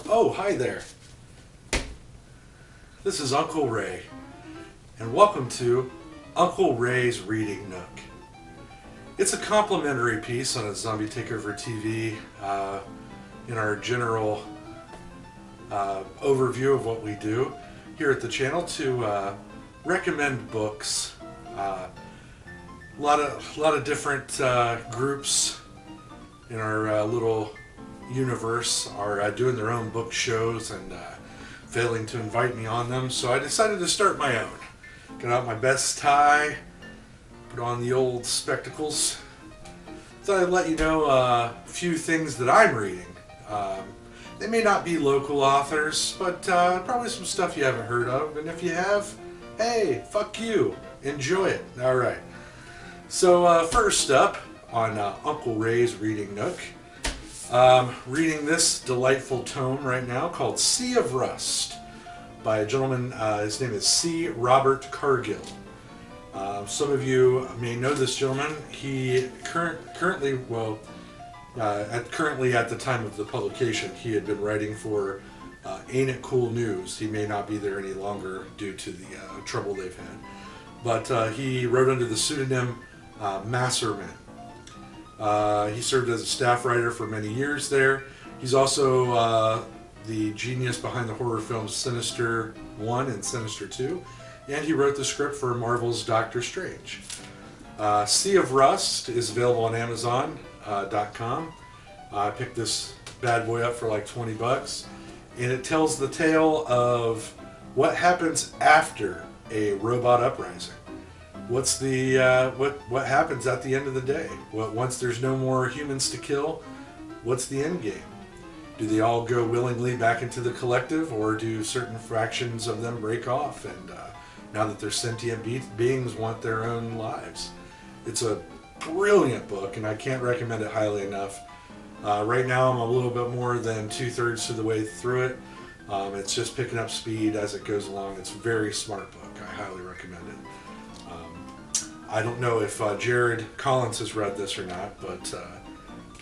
Oh, hi there. This is Uncle Ray, and welcome to Uncle Ray's Reading Nook. It's a complimentary piece on a Zombie Takeover TV in our general overview of what we do here at the channel to recommend books. A lot of different groups in our little universe are doing their own book shows and failing to invite me on them, so I decided to start my own. Got out my best tie, put on the old spectacles. Thought I'd let you know a few things that I'm reading. They may not be local authors, but probably some stuff you haven't heard of, and if you have, hey, fuck you. Enjoy it. Alright. So first up on Uncle Ray's Reading Nook, reading this delightful tome right now called Sea of Rust by a gentleman, his name is C. Robert Cargill. Some of you may know this gentleman. He currently at the time of the publication, he had been writing for Ain't It Cool News. He may not be there any longer due to the trouble they've had. But he wrote under the pseudonym Masserman. He served as a staff writer for many years there. He's also the genius behind the horror films Sinister 1 and Sinister 2. And he wrote the script for Marvel's Doctor Strange. Sea of Rust is available on Amazon.com. I picked this bad boy up for like 20 bucks. And it tells the tale of what happens after a robot uprising. What's the what happens at the end of the day? Once there's no more humans to kill, what's the end game? Do they all go willingly back into the collective, or do certain fractions of them break off and now that they're sentient beings want their own lives? It's a brilliant book, and I can't recommend it highly enough. Right now I'm a little bit more than 2/3 of the way through it. It's just picking up speed as it goes along. It's a very smart book. I highly recommend it. I don't know if Jared Collins has read this or not, but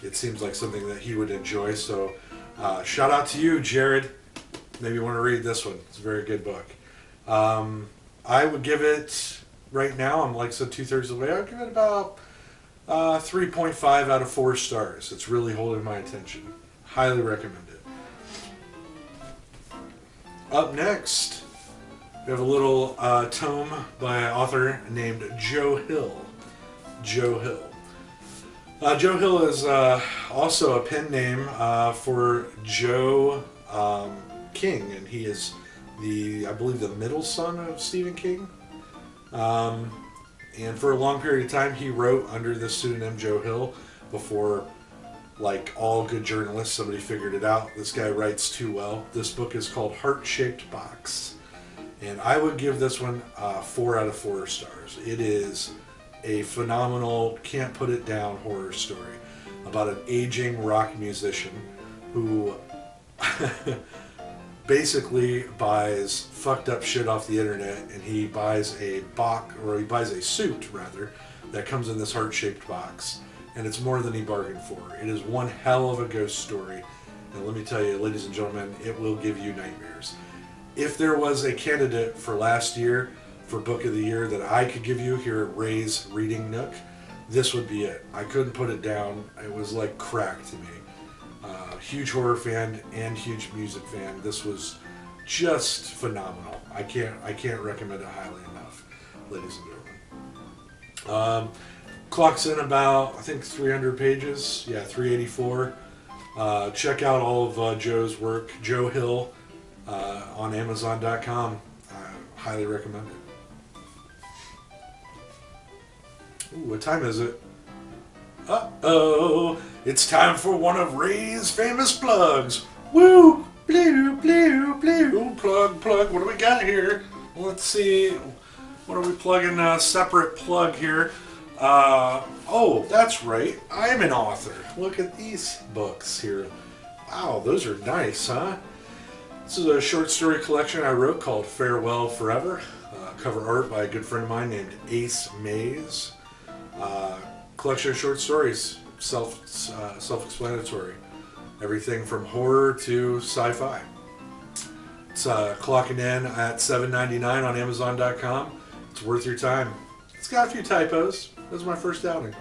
it seems like something that he would enjoy. So shout out to you, Jared. Maybe you want to read this one. It's a very good book. I would give it, right now, I'm like I said, 2/3 of the way, I would give it about 3.5 out of 4 stars. It's really holding my attention. Highly recommend it. Up next, we have a little tome by an author named Joe Hill. Joe Hill. Joe Hill is also a pen name for Joe King, and he is I believe, the middle son of Stephen King. And for a long period of time, he wrote under the pseudonym Joe Hill before, like all good journalists, somebody figured it out. This guy writes too well. This book is called Heart-Shaped Box. And I would give this one 4 out of 4 stars. It is a phenomenal, can't put it down horror story about an aging rock musician who basically buys fucked up shit off the internet, and he buys a suit rather, that comes in this heart-shaped box. And it's more than he bargained for. It is one hell of a ghost story. And let me tell you, ladies and gentlemen, it will give you nightmares. If there was a candidate for last year for Book of the Year that I could give you here at Ray's Reading Nook, this would be it. I couldn't put it down. It was like crack to me. Huge horror fan and huge music fan. This was just phenomenal. I can't recommend it highly enough, ladies and gentlemen. Clocks in about, I think, 300 pages. Yeah, 384. Check out all of Joe's work, Joe Hill, on Amazon.com. I highly recommend it. Ooh, what time is it? Uh-oh, it's time for one of Ray's famous plugs. Woo! Blue, blue, blue. Plug. What do we got here? Let's see. What are we plugging? Separate plug here. Oh, that's right. I'm an author. Look at these books here. Wow, those are nice, huh? This is a short story collection I wrote called Farewell Forever. Cover art by a good friend of mine named Ace Mays. Collection of short stories, self-explanatory. Everything from horror to sci-fi. It's clocking in at $7.99 on Amazon.com. It's worth your time. It's got a few typos. This is my first outing.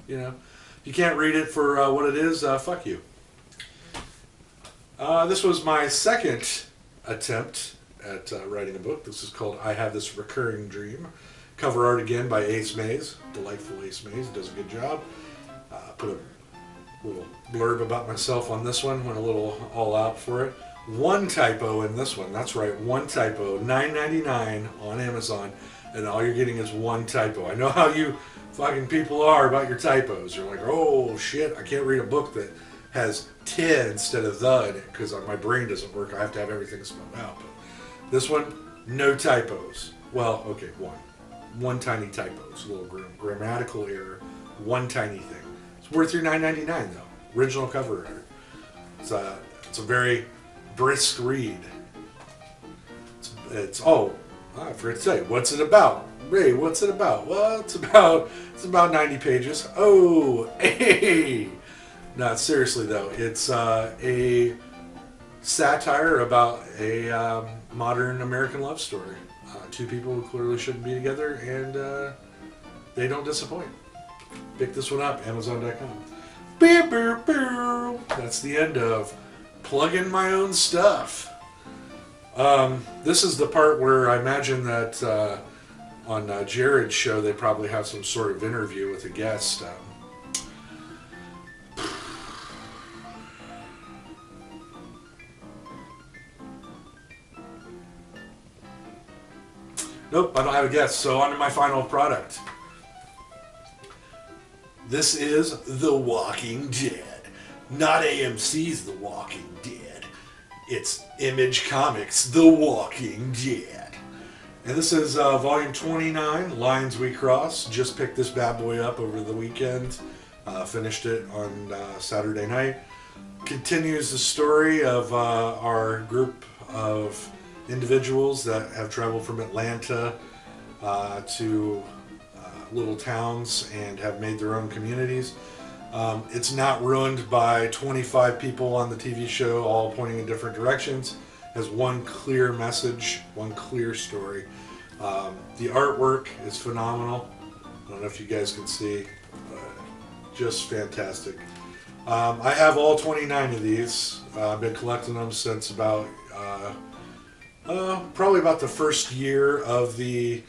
You know, if you can't read it for what it is, fuck you. This was my second attempt at writing a book. This is called I Have This Recurring Dream. Cover art again by Ace Mays. Delightful Ace Mays. Does a good job. Put a little blurb about myself on this one. Went a little all out for it. One typo in this one. That's right, one typo. $9.99 on Amazon. And all you're getting is one typo. I know how you fucking people are about your typos. You're like, oh shit, I can't read a book that has "t" instead of "the" in it because my brain doesn't work. I have to have everything spelled out. But this one, no typos. Well, okay, one tiny typo. It's a little grammatical error. One tiny thing. It's worth your $9.99 though. Original cover art. It's a very brisk read. I forgot to tell you, what's it about? Ray, what's it about? Well, it's about 90 pages. Oh, hey! No, seriously though, it's a satire about a modern American love story. Two people who clearly shouldn't be together, and they don't disappoint. Pick this one up, Amazon.com. That's the end of plugging my own stuff. This is the part where I imagine that on Jared's show they probably have some sort of interview with a guest. Nope, I don't have a guest, so on to my final product. This is The Walking Dead. Not AMC's The Walking Dead. It's Image Comics' The Walking Dead. And this is volume 29, Lines We Cross. Just picked this bad boy up over the weekend. Finished it on Saturday night. Continues the story of our group of individuals that have traveled from Atlanta to little towns and have made their own communities. It's not ruined by 25 people on the TV show all pointing in different directions. It has one clear message, one clear story. The artwork is phenomenal. I don't know if you guys can see, but just fantastic. I have all 29 of these. I've been collecting them since about probably about the first year of the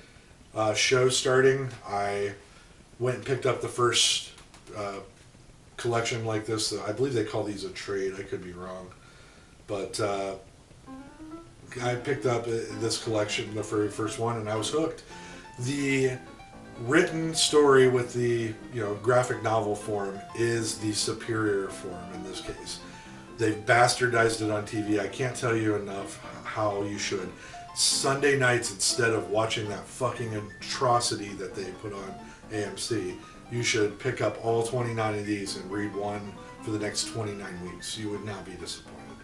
show starting. I went and picked up the first collection like this. I believe they call these a trade. I could be wrong, but I picked up this collection, the very first one, and I was hooked. The written story with the graphic novel form is the superior form in this case. They've bastardized it on TV. I can't tell you enough how you should. Sunday nights, instead of watching that fucking atrocity that they put on AMC, you should pick up all 29 of these and read one for the next 29 weeks. You would not be disappointed.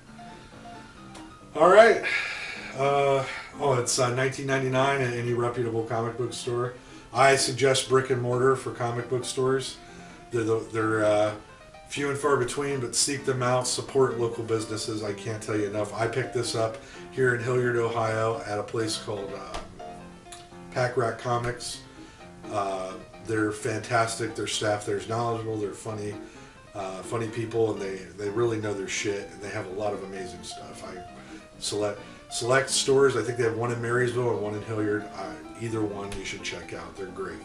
All right. It's $19.99 at any reputable comic book store. I suggest brick and mortar for comic book stores. They're few and far between, but seek them out. Support local businesses. I can't tell you enough. I picked this up here in Hilliard, Ohio, at a place called Pack Rat Comics. They're fantastic. Their staff there is knowledgeable. They're funny people, and they really know their shit. And they have a lot of amazing stuff. I select stores. I think they have one in Marysville and one in Hilliard. Either one you should check out. They're great.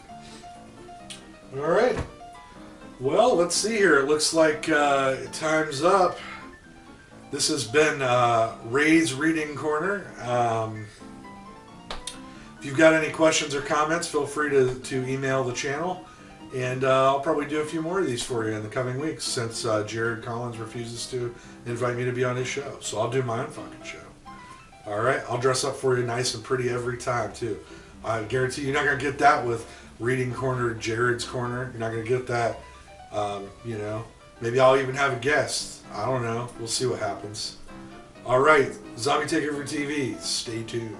All right. Well, let's see here. It looks like time's up. This has been Ray's Reading Corner. If you've got any questions or comments, feel free to email the channel. And I'll probably do a few more of these for you in the coming weeks since Jared Collins refuses to invite me to be on his show. So I'll do my own fucking show. All right? I'll dress up for you nice and pretty every time, too. I guarantee you're not going to get that with Reading Corner, Jared's Corner. You're not going to get that. Maybe I'll even have a guest. I don't know. We'll see what happens. All right, Zombie Takeover TV. Stay tuned.